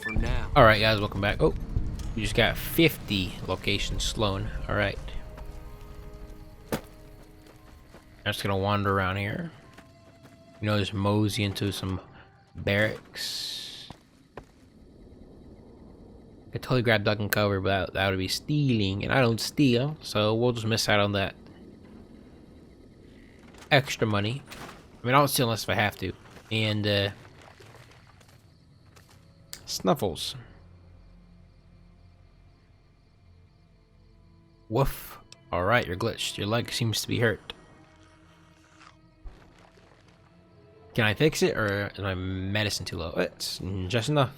for now. Alright guys, welcome back. Oh, we just got 50 locations slown. Alright. I'm just gonna wander around here. You know, just mosey into some barracks. I could totally grab duck and cover, but that would be stealing, and I don't steal, so we'll just miss out on that extra money. I mean, I'll steal unless if I have to. And, Snuffles. Woof. Alright, you're glitched. Your leg seems to be hurt. Can I fix it, or is my medicine too low? It's just enough.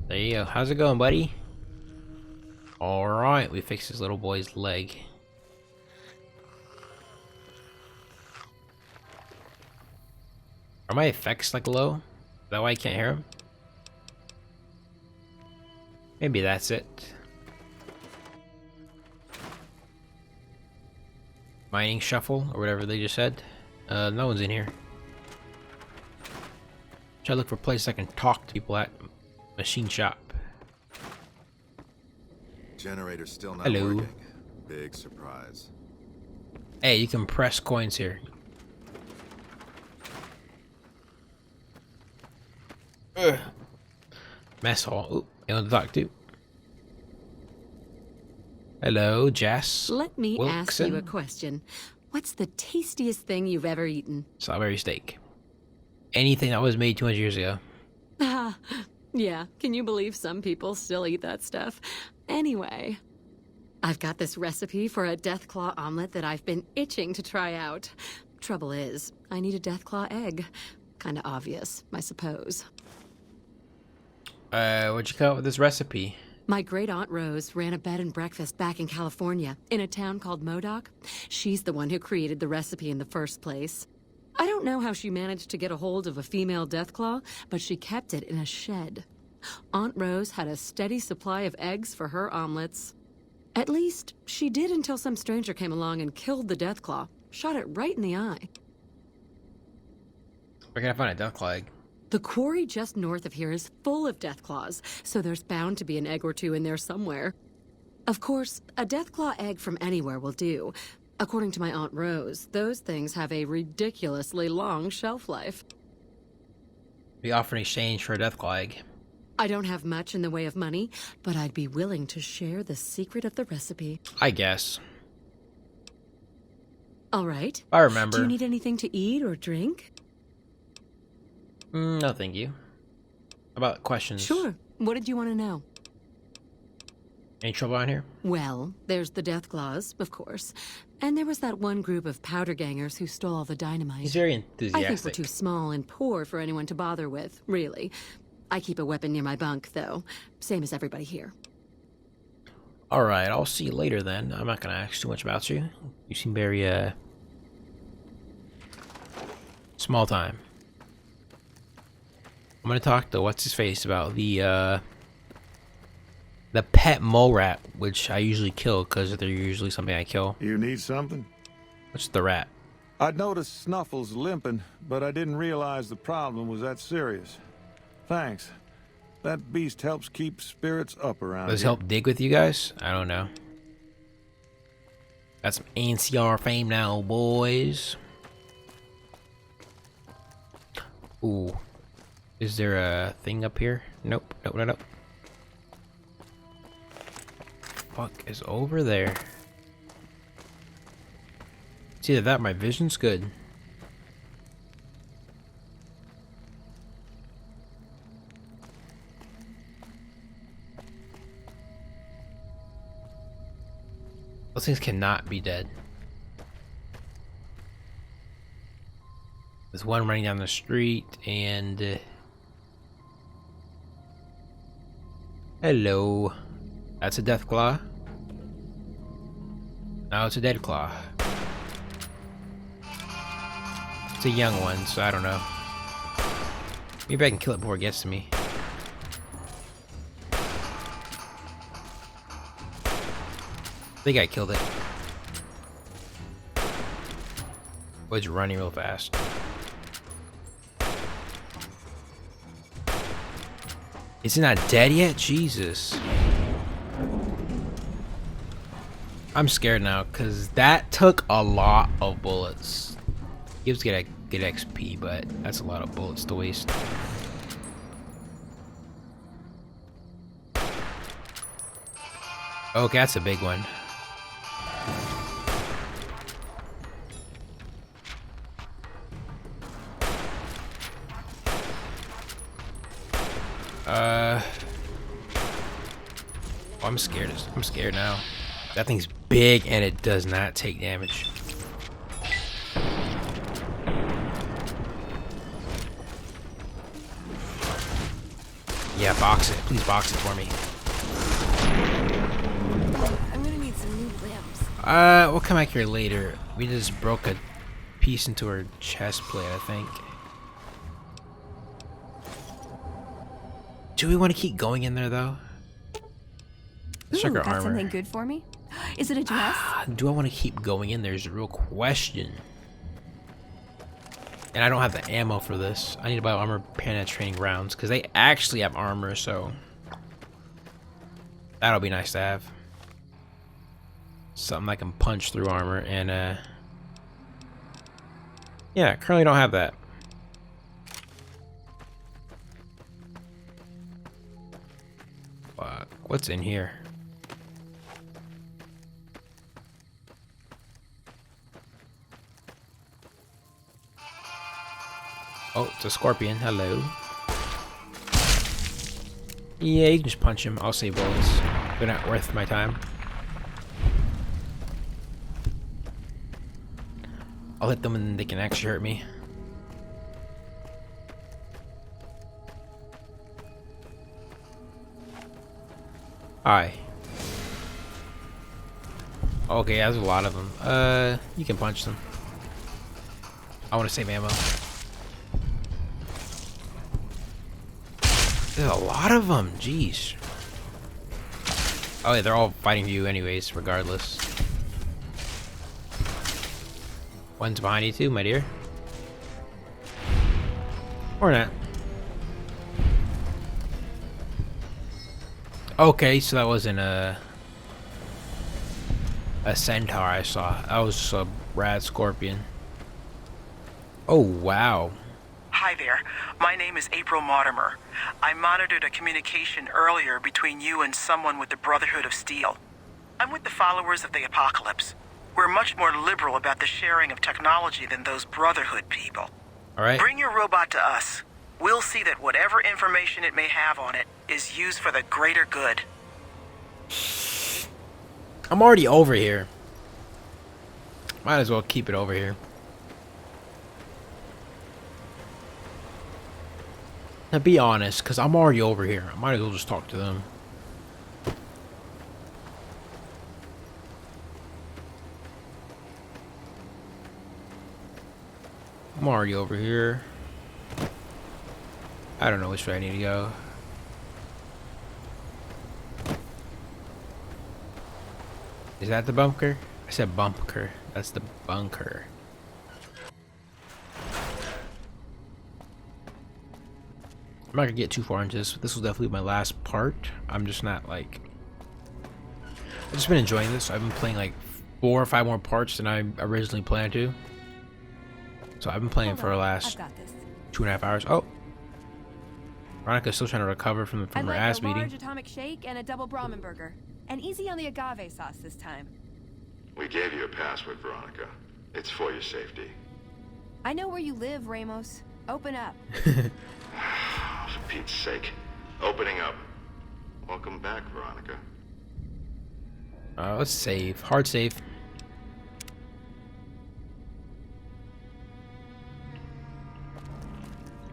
There you go. How's it going, buddy? Alright, we fixed this little boy's leg. Are my effects like low? Is that why I can't hear him? Maybe that's it. Mining shuffle, or whatever they just said. No one's in here. Try to look for a place I can talk to people at. Machine shop. Generator's still not Hello. working. Big surprise. Hey, you can press coins here. Ugh. Mess hall. Ooh, you want to talk to? Hello, Jess. Let me ask Wilkson. you a question. What's the tastiest thing you've ever eaten? Strawberry steak. Anything that was made 200 years ago. Ah, yeah. Can you believe some people still eat that stuff? Anyway, I've got this recipe for a DeathClaw omelet that I've been itching to try out. Trouble is, I need a DeathClaw egg. Kinda obvious, I suppose. What'd you come up with this recipe? My great-aunt Rose ran a bed and breakfast back in California, in a town called Modoc. She's the one who created the recipe in the first place. I don't know how she managed to get a hold of a female Deathclaw, but she kept it in a shed. Aunt Rose had a steady supply of eggs for her omelets. At least, she did until some stranger came along and killed the Deathclaw, shot it right in the eye. Where can I find a Deathclaw egg? The quarry just north of here is full of Deathclaws, so there's bound to be an egg or two in there somewhere. Of course, a Deathclaw egg from anywhere will do. According to my Aunt Rose, those things have a ridiculously long shelf life. We offer an exchange for a Deathclaw egg. I don't have much in the way of money, but I'd be willing to share the secret of the recipe. I guess. All right. I remember. Do you need anything to eat or drink? No, thank you. How about questions? Sure. What did you want to know? Any trouble on here? Well, there's the Deathclaws, of course. And there was that one group of powder gangers who stole all the dynamite. He's very I think enthusiastic. we're too small and poor for anyone to bother with, really. I keep a weapon near my bunk, though. Same as everybody here. Alright, I'll see you later then. I'm not gonna ask too much about you. You seem very, small time. I'm gonna talk to what's-his-face about the pet mole rat, which I usually kill because they're usually something I kill. You need something? What's the rat? I'd noticed Snuffles limping, but I didn't realize the problem was that serious. Thanks. That beast helps keep spirits up around Does it here. help dig with you guys? I don't know. Got some NCR fame now, boys. Ooh. Is there a thing up here? Nope. Nope, nope, nope. Fuck is over there? It's either that or my vision's good. Those things cannot be dead. There's one running down the street and... Hello. That's a Deathclaw. Now it's a Deadclaw. It's a young one, so I don't know. Maybe I can kill it before it gets to me. I think I killed it. Oh, it's running real fast. Is it not dead yet? Jesus. I'm scared now because that took a lot of bullets. Gives get XP, but that's a lot of bullets to waste. Okay, that's a big one. Oh, I'm scared. I'm scared now. That thing's big and it does not take damage. Yeah, box it. Please box it for me. I'm gonna need some new limbs. We'll come back here later. We just broke a piece into her chest plate, I think. Do we want to keep going in there though? Let's check Ooh, our got armor. something good for me? Is it a dress? Do I want to keep going in? There's a real question. And I don't have the ammo for this. I need to buy armor penetrating rounds because they actually have armor, so that'll be nice to have. Something I can punch through armor and yeah, currently don't have that. Fuck, what's in here? Oh, it's a scorpion. Hello. Yeah, you can just punch him. I'll save bullets. They're not worth my time. I'll hit them and they can actually hurt me. Hi. Okay, there's a lot of them. You can punch them. I want to save ammo. There's a lot of them. Jeez. Oh yeah, they're all fighting you anyways, regardless. One's behind you too, my dear. Or not. Okay, so that wasn't a centaur I saw. That was just a rad scorpion. Oh, wow. Hi there. My name is April Mortimer. I monitored a communication earlier between you and someone with the Brotherhood of Steel. I'm with the followers of the Apocalypse. We're much more liberal about the sharing of technology than those Brotherhood people. All right. Bring your robot to us. We'll see that whatever information it may have on it is used for the greater good. I'm already over here. Might as well keep it over here. Now be honest, because I'm already over here. I might as well just talk to them. I'm already over here. I don't know which way I need to go. Is that the bunker? I said bunker. That's the bunker. I'm not gonna get too far into this. This will definitely be my last part. I'm just not like... I've just been enjoying this. I've been playing like 4 or 5 more parts than I originally planned to. So I've been playing for the last 2.5 hours. Oh! Veronica's still trying to recover from her ass beating. I'd like a large atomic shake and a double Brahmin burger. And easy on the agave sauce this time. We gave you a password, Veronica. It's for your safety. I know where you live, Ramos. Open up. For Pete's sake. Opening up. Welcome back, Veronica. Let's save. Hard save.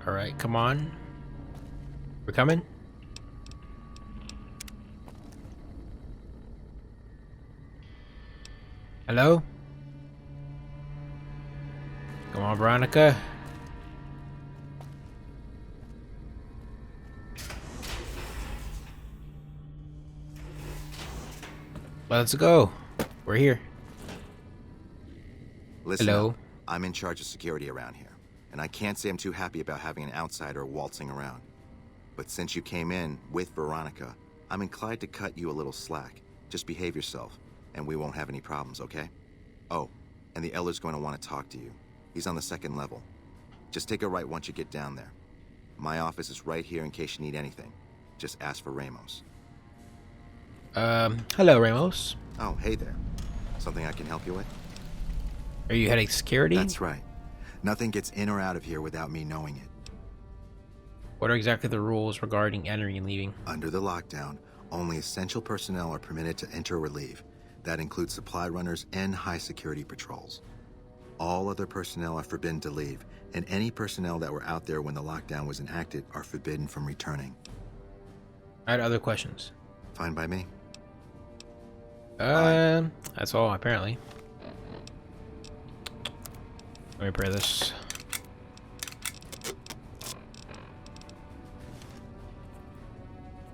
Alright, come on. We're coming? Hello? Come on, Veronica. Let's go. We're here. Listen Hello? up. I'm in charge of security around here, and I can't say I'm too happy about having an outsider waltzing around. But since you came in with Veronica, I'm inclined to cut you a little slack. Just behave yourself, and we won't have any problems, okay? Oh, and the Elder's going to want to talk to you. He's on the 2nd level. Just take a right once you get down there. My office is right here in case you need anything. Just ask for Ramos. Hello, Ramos. Oh, hey there. Something I can help you with? Are you heading security? That's right. Nothing gets in or out of here without me knowing it. What are exactly the rules regarding entering and leaving? Under the lockdown, only essential personnel are permitted to enter or leave. That includes supply runners and high-security patrols. All other personnel are forbidden to leave, and any personnel that were out there when the lockdown was enacted are forbidden from returning. I had other questions. Fine by me. That's all, apparently. Let me repair this.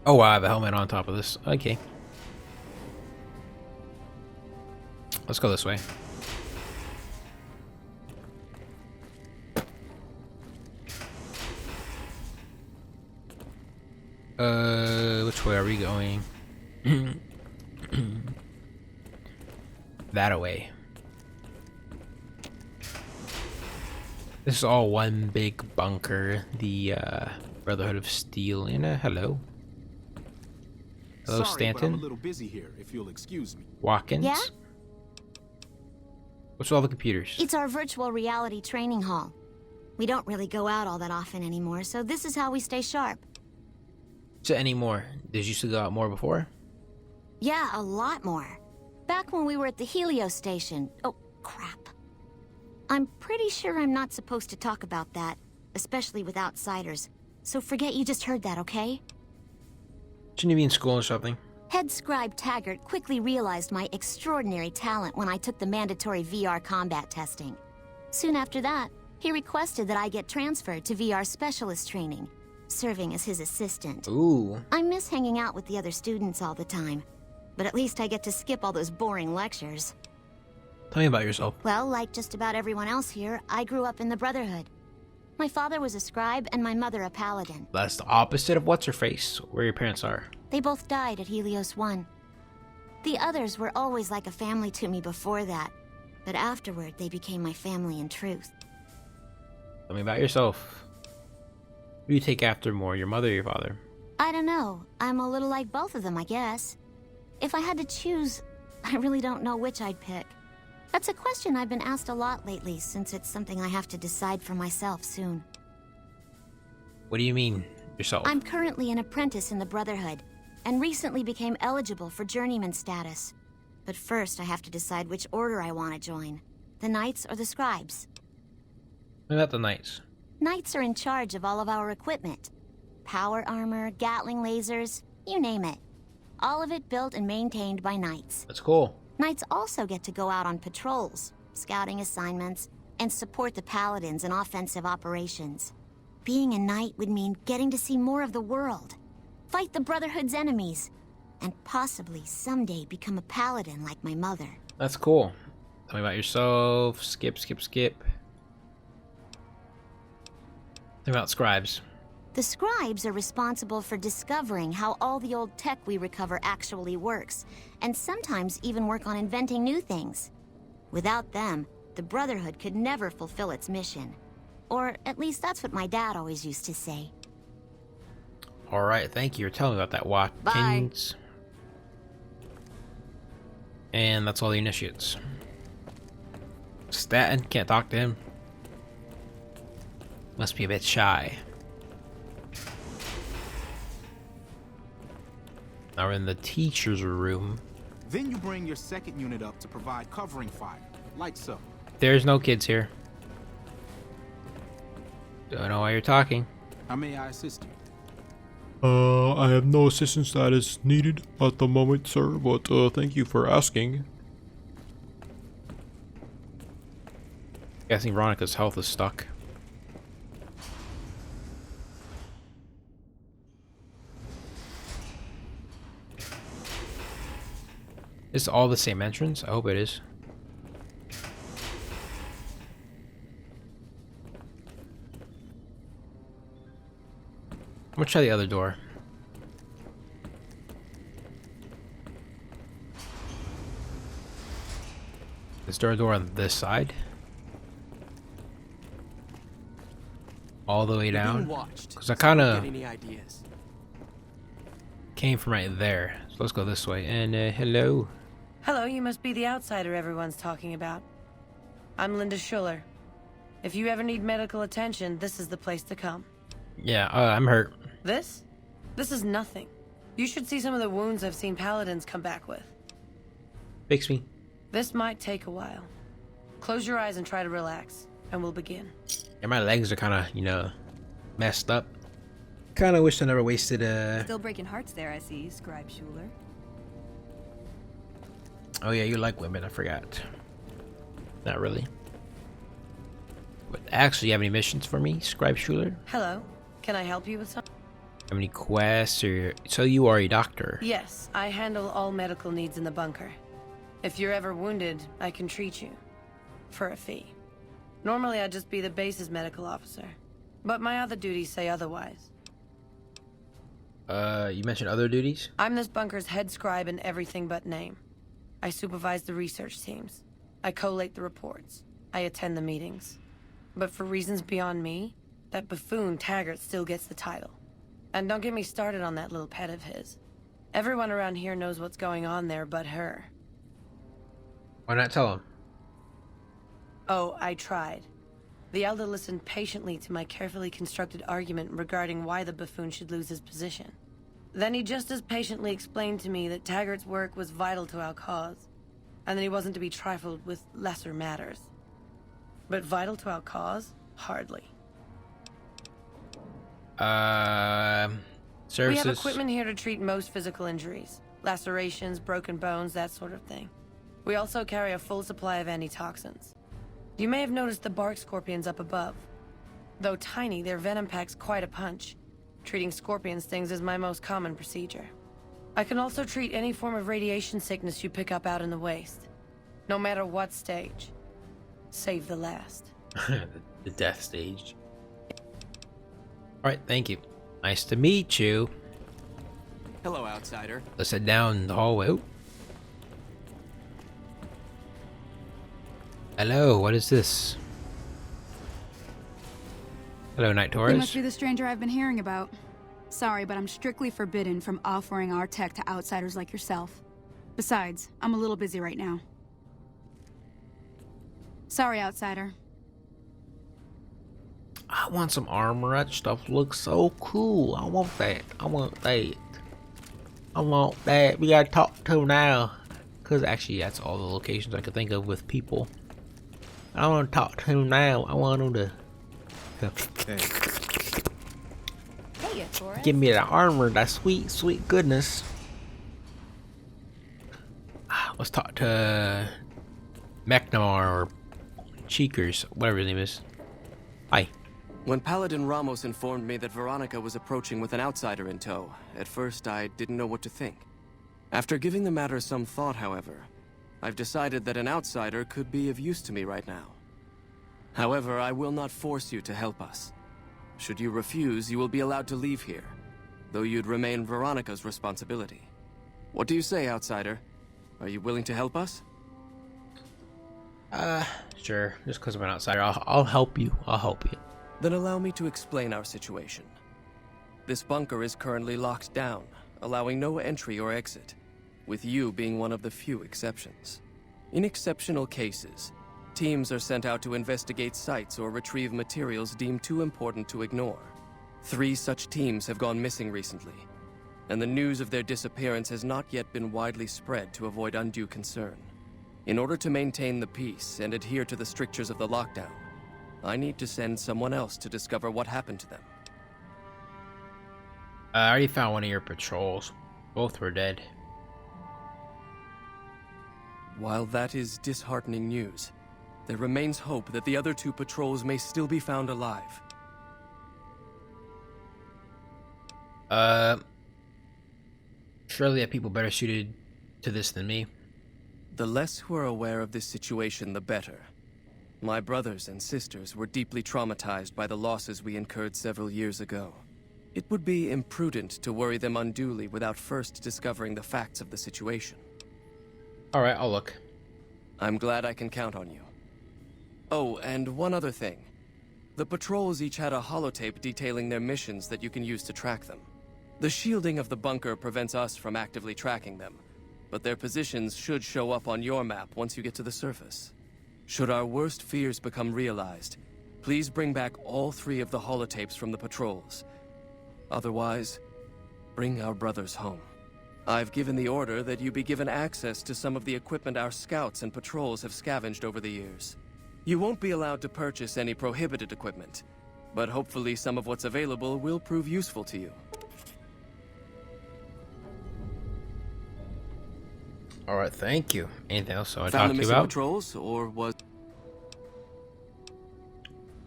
Oh wow, I have a helmet on top of this. Okay. Let's go this way. Which way are we going? That away. This is all one big bunker. The Brotherhood of Steel. Hello. Hello, Sorry, Stanton. but I'm a little busy here, if you'll excuse me. Watkins. Yeah? What's with all the computers? It's our virtual reality training hall. We don't really go out all that often anymore, so this is how we stay sharp. So anymore? Did you used to go out more before? Yeah, a lot more. Back when we were at the Helios station. Oh, crap. I'm pretty sure I'm not supposed to talk about that, especially with outsiders. So forget you just heard that, okay? Shouldn't you be in school or something? Head scribe Taggart quickly realized my extraordinary talent when I took the mandatory VR combat testing. Soon after that, he requested that I get transferred to VR specialist training, serving as his assistant. Ooh. I miss hanging out with the other students all the time, but at least I get to skip all those boring lectures. Tell me about yourself. Well, like just about everyone else here, I grew up in the Brotherhood. My father was a scribe and my mother a paladin. That's the opposite of what's-her-face, where your parents are. They both died at Helios 1. The others were always like a family to me before that, but afterward they became my family in truth. Tell me about yourself. Who do you take after more, your mother or your father? I don't know. I'm a little like both of them, I guess. If I had to choose, I really don't know which I'd pick. That's a question I've been asked a lot lately, since it's something I have to decide for myself soon. What do you mean, yourself? I'm currently an apprentice in the Brotherhood, and recently became eligible for journeyman status. But first I have to decide which order I want to join. The Knights or the Scribes? What about the Knights? Knights are in charge of all of our equipment. Power armor, Gatling lasers, you name it. All of it built and maintained by Knights. That's cool. Knights also get to go out on patrols, scouting assignments, and support the Paladins in offensive operations. Being a Knight would mean getting to see more of the world, fight the Brotherhood's enemies, and possibly someday become a Paladin like my mother. That's cool. Tell me about yourself. Skip. Tell me about scribes. The Scribes are responsible for discovering how all the old tech we recover actually works, and sometimes even work on inventing new things. Without them, the Brotherhood could never fulfill its mission. Or at least that's what my dad always used to say. Alright, thank you for telling me about that, Watkins. And that's all the initiates. Staten, can't talk to him. Must be a bit shy. Now we're in the teacher's room. Then you bring your second unit up to provide covering fire, like so. There's no kids here. Don't know why you're talking. How may I assist you? I have no assistance that is needed at the moment, sir, but thank you for asking. Guessing Veronica's health is stuck. Is all the same entrance? I hope it is. How much try the other door. Is there a door on this side? All the way down? Because I kind of came from right there. So let's go this way. And hello. Hello, you must be the outsider everyone's talking about. I'm Linda Schuller. If you ever need medical attention, this is the place to come. Yeah, I'm hurt. This? This is nothing. You should see some of the wounds I've seen paladins come back with. Fix me. This might take a while. Close your eyes and try to relax, and we'll begin. Yeah, my legs are kind of, you know, messed up. Kind of wish I never wasted Still breaking hearts there, I see, Scribe Schuler. Oh yeah, you like women, I forgot. Not really. But actually, you have any missions for me, Scribe Schuler? Hello. Can I help you with something? Have any quests or... So you are a doctor? Yes, I handle all medical needs in the bunker. If you're ever wounded, I can treat you. For a fee. Normally I'd just be the base's medical officer. But my other duties say otherwise. You mentioned other duties? I'm this bunker's head scribe in everything but name. I supervise the research teams. I collate the reports. I attend the meetings. But for reasons beyond me, that buffoon Taggart still gets the title. And don't get me started on that little pet of his. Everyone around here knows what's going on there but her. Why not tell him? Oh, I tried. The Elder listened patiently to my carefully constructed argument regarding why the buffoon should lose his position. Then he just as patiently explained to me that Taggart's work was vital to our cause, and that he wasn't to be trifled with lesser matters. But vital to our cause? Hardly. Services? We have equipment here to treat most physical injuries. Lacerations, broken bones, that sort of thing. We also carry a full supply of antitoxins. You may have noticed the bark scorpions up above. Though tiny, their venom packs quite a punch. Treating scorpion stings is my most common procedure. I can also treat any form of radiation sickness you pick up out in the waste. No matter what stage. Save the last. The death stage. Alright, thank you. Nice to meet you. Hello, outsider. Let's head down the hallway. Ooh. Hello, what is this? Hello, Night You Taurus. must be the stranger I've been hearing about. Sorry, but I'm strictly forbidden from offering our tech to outsiders like yourself. Besides, I'm a little busy right now. Sorry, outsider. I want some armor. That stuff looks so cool. I want that. I want that. I want that. We gotta talk to him now. Because actually, that's all the locations I could think of with people. I want to talk to him now. I want him to Hey, Taurus. give me the armor. That sweet, sweet goodness. Let's talk to McNamara or Cheekers, whatever his name is. Hi. When Paladin Ramos informed me that Veronica was approaching with an outsider in tow, at first I didn't know what to think. After giving the matter some thought, however, I've decided that an outsider could be of use to me right now. However, I will not force you to help us. Should you refuse, you will be allowed to leave here, though you'd remain Veronica's responsibility. What do you say, outsider? Are you willing to help us? Sure. Just because I'm an outsider, I'll help you. I'll help you. Then allow me to explain our situation. This bunker is currently locked down, allowing no entry or exit, with you being one of the few exceptions. In exceptional cases, teams are sent out to investigate sites or retrieve materials deemed too important to ignore. 3 such teams have gone missing recently, and the news of their disappearance has not yet been widely spread to avoid undue concern. In order to maintain the peace and adhere to the strictures of the lockdown, I need to send someone else to discover what happened to them. I already found one of your patrols. Both were dead. While that is disheartening news, there remains hope that the other 2 patrols may still be found alive. Surely there are people better suited to this than me. The less who are aware of this situation, the better. My brothers and sisters were deeply traumatized by the losses we incurred several years ago. It would be imprudent to worry them unduly without first discovering the facts of the situation. Alright, I'll look. I'm glad I can count on you. Oh, and one other thing. The patrols each had a holotape detailing their missions that you can use to track them. The shielding of the bunker prevents us from actively tracking them, but their positions should show up on your map once you get to the surface. Should our worst fears become realized, please bring back all 3 of the holotapes from the patrols. Otherwise, bring our brothers home. I've given the order that you be given access to some of the equipment our scouts and patrols have scavenged over the years. You won't be allowed to purchase any prohibited equipment, but hopefully some of what's available will prove useful to you. Alright, thank you. Anything else I want to Found talk the to you missing about? patrols, or was...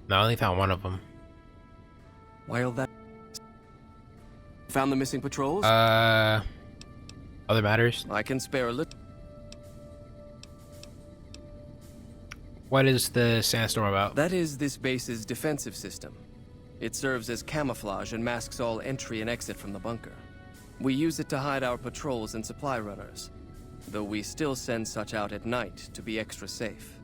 No, I only found one of them. While that... Found the missing patrols? Other matters? I can spare a little... What is the sandstorm about? That is this base's defensive system. It serves as camouflage and masks all entry and exit from the bunker. We use it to hide our patrols and supply runners, though we still send such out at night to be extra safe.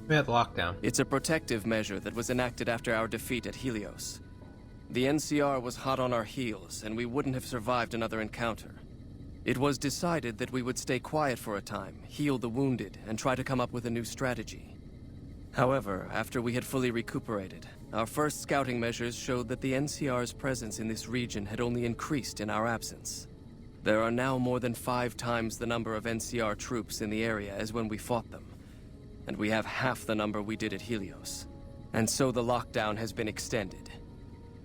We had the lockdown. It's a protective measure that was enacted after our defeat at Helios. The NCR was hot on our heels, and we wouldn't have survived another encounter. It was decided that we would stay quiet for a time, heal the wounded, and try to come up with a new strategy. However, after we had fully recuperated, our first scouting measures showed that the NCR's presence in this region had only increased in our absence. There are now more than 5 times the number of NCR troops in the area as when we fought them, and we have half the number we did at Helios. And so the lockdown has been extended.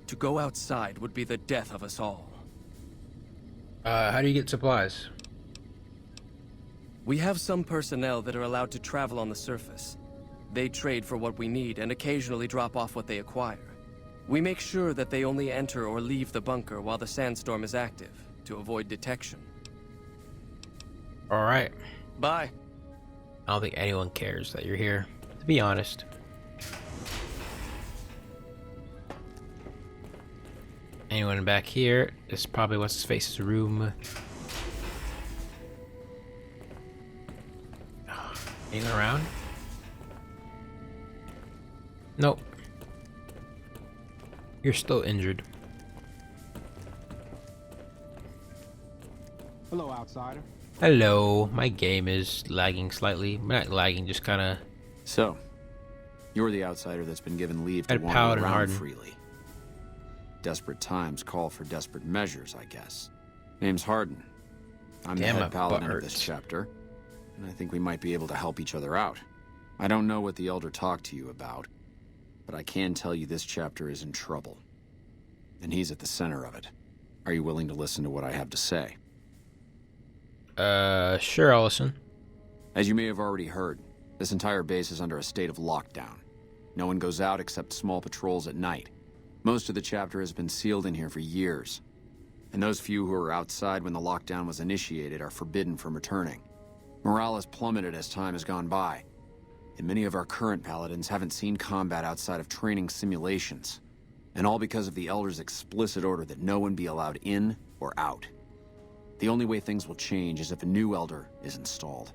To go outside would be the death of us all. How do you get supplies? We have some personnel that are allowed to travel on the surface. They trade for what we need and occasionally drop off what they acquire. We make sure that they only enter or leave the bunker while the sandstorm is active, to avoid detection. Alright. Bye. I don't think anyone cares that you're here, to be honest. Anyone back here? This is probably what's his face's room. Anyone around? Nope. You're still injured. Hello, outsider. Hello. My game is lagging slightly. Not lagging, just kind of. So, you're the outsider that's been given leave to Ed wander Paladin around Harden. freely. Desperate times call for desperate measures, I guess. Name's Harden. I'm Damn, the my head paladin butt of this hurts. chapter, and I think we might be able to help each other out. I don't know what the Elder talked to you about, but I can tell you this chapter is in trouble. And he's at the center of it. Are you willing to listen to what I have to say? Sure, I'll listen. As you may have already heard, this entire base is under a state of lockdown. No one goes out except small patrols at night. Most of the chapter has been sealed in here for years. And those few who were outside when the lockdown was initiated are forbidden from returning. Morale has plummeted as time has gone by. And many of our current paladins haven't seen combat outside of training simulations. And all because of the Elder's explicit order that no one be allowed in or out. The only way things will change is if a new Elder is installed.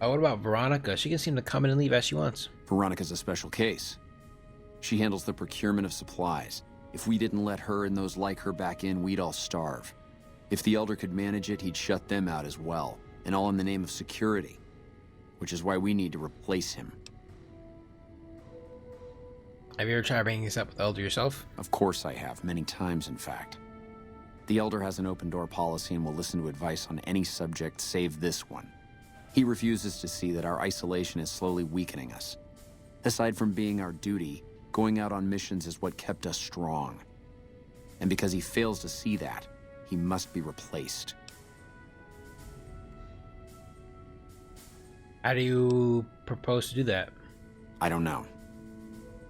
Oh, what about Veronica? She can seem to come in and leave as she wants. Veronica's a special case. She handles the procurement of supplies. If we didn't let her and those like her back in, we'd all starve. If the Elder could manage it, he'd shut them out as well. And all in the name of security. Which is why we need to replace him. Have you ever tried bringing this up with Elder yourself? Of course I have, many times in fact. The Elder has an open door policy and will listen to advice on any subject save this one. He refuses to see that our isolation is slowly weakening us. Aside from being our duty, going out on missions is what kept us strong. And because he fails to see that, he must be replaced. How do you propose to do that? I don't know.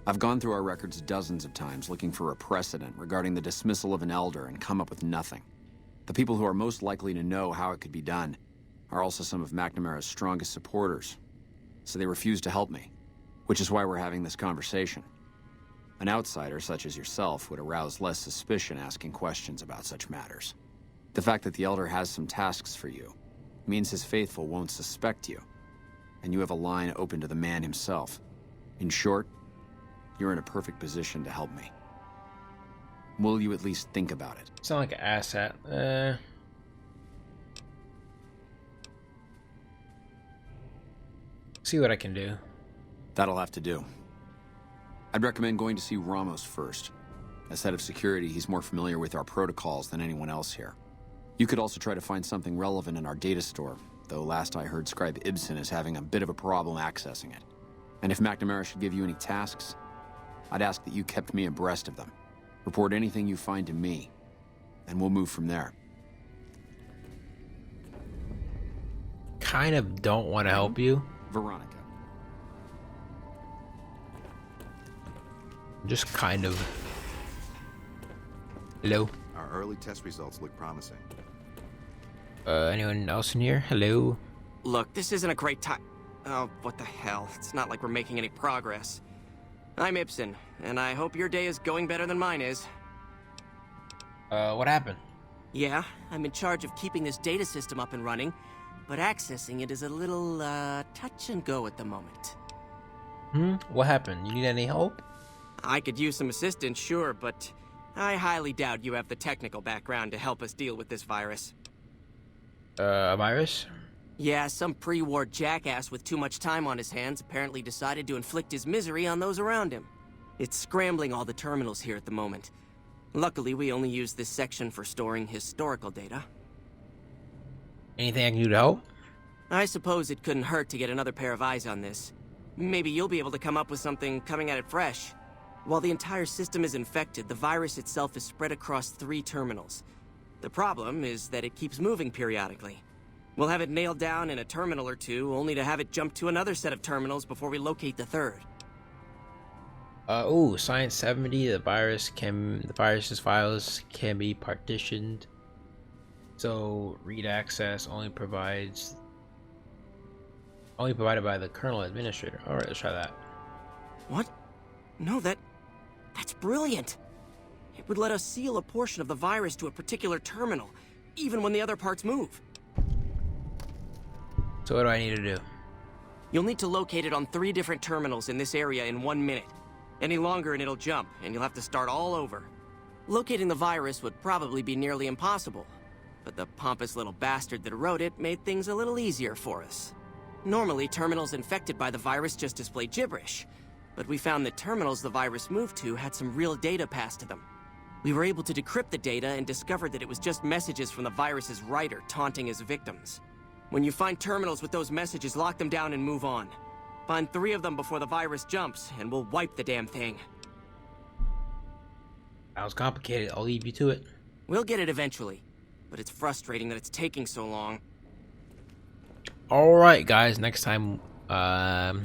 I've gone through our records dozens of times looking for a precedent regarding the dismissal of an Elder and come up with nothing. The people who are most likely to know how it could be done are also some of McNamara's strongest supporters, so they refuse to help me. Which is why we're having this conversation. An outsider such as yourself would arouse less suspicion asking questions about such matters. The fact that the Elder has some tasks for you means his faithful won't suspect you, and you have a line open to the man himself. In short, you're in a perfect position to help me. Will you at least think about it? Sound like an asshat. See what I can do. That'll have to do. I'd recommend going to see Ramos first. As head of security, he's more familiar with our protocols than anyone else here. You could also try to find something relevant in our data store, though last I heard Scribe Ibsen is having a bit of a problem accessing it. And if McNamara should give you any tasks, I'd ask that you kept me abreast of them. Report anything you find to me, and we'll move from there. Kind of don't want to help you. Veronica. Just kind of. Hello. Our early test results look promising. Anyone else in here? Hello. Look, this isn't a great time. Oh, what the hell. It's not like we're making any progress. I'm Ibsen, and I hope your day is going better than mine is. What happened? Yeah, I'm in charge of keeping this data system up and running, but accessing it is a little, touch and go at the moment. What happened? You need any help? I could use some assistance, sure, but I highly doubt you have the technical background to help us deal with this virus. A virus? Yeah, some pre-war jackass with too much time on his hands apparently decided to inflict his misery on those around him. It's scrambling all the terminals here at the moment. Luckily, we only use this section for storing historical data. Anything I can do to help? I suppose it couldn't hurt to get another pair of eyes on this. Maybe you'll be able to come up with something coming at it fresh. While the entire system is infected, the virus itself is spread across 3 terminals. The problem is that it keeps moving periodically. We'll have it nailed down in a terminal or 2, only to have it jump to another set of terminals before we locate the 3rd. Science 70, the virus's files can be partitioned. So read access only provided by the kernel administrator. Alright, let's try that. What? No, that's brilliant. It would let us seal a portion of the virus to a particular terminal, even when the other parts move. So what do I need to do? You'll need to locate it on 3 different terminals in this area in 1 minute. Any longer and it'll jump, and you'll have to start all over. Locating the virus would probably be nearly impossible, but the pompous little bastard that wrote it made things a little easier for us. Normally, terminals infected by the virus just display gibberish, but we found that terminals the virus moved to had some real data passed to them. We were able to decrypt the data and discovered that it was just messages from the virus's writer taunting his victims. When you find terminals with those messages, lock them down and move on. Find 3 of them before the virus jumps, and we'll wipe the damn thing. That was complicated. I'll leave you to it. We'll get it eventually, but it's frustrating that it's taking so long. Alright, guys. Next time I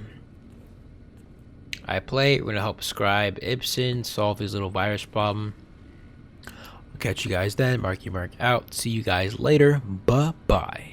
play, we're going to help Scribe Ibsen solve his little virus problem. I'll catch you guys then. Marky Mark out. See you guys later. Bye-bye.